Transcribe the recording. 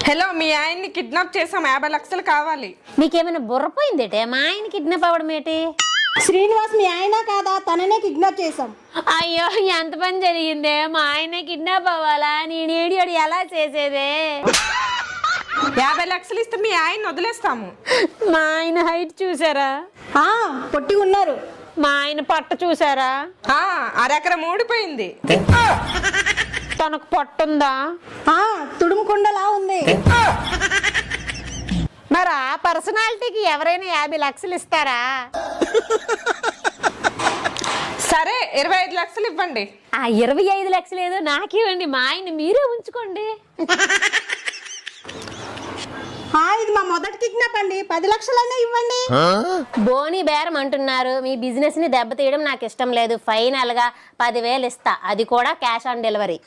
Hello, మీ ఆయన్ని kidnap చేసాం, 50 లక్షలు కావాలి. నీకేమైనా బుర్రపోయిందేటే? మా ఆయన కిడ్నాప్ అవ్వడం ఏంటి? శ్రీనివాస్ మీ ఆయన కాదా? తననే కిడ్నాప్ చేసాం. అయ్యో, ఎంత పని జరిగిందే! మా ఆయన కిడ్నాప్ అవ్వాలా? నేను ఏడియోడు ఎలా చేసేదే? 50 లక్షలు ఇస్తే మీ ఆయన్ని వదిలేస్తాము. మా ఆయన హైట్ చూసారా? పొట్టి ఉన్నారు. మా ఆయన పట్ట చూసారా? అరెకరం ఊడిపోయింది. తనకు పట్టుందా? తుడుముకుండలా ఉంది. మరి ఆ పర్సనాలిటీకి ఎవరైనా 50 లక్షలు ఇస్తారా? సరే, 25 లక్షలు ఇవ్వండి. ఆ 25 లక్షలు ఏదో నాకివ్వండి, మా ఆయన మీరే ఉంచుకోండి. ఇది మా మొదటి కిడ్నాప్ అండి, 10 లక్షలైనా ఇవ్వండి. బోని బేరం అంటున్నారు. మీ బిజినెస్ ని దెబ్బతీయడం నాకు ఇష్టం లేదు. ఫైనల్ గా 10,000 ఇస్తా, అది కూడా క్యాష్ ఆన్ డెలివరీ.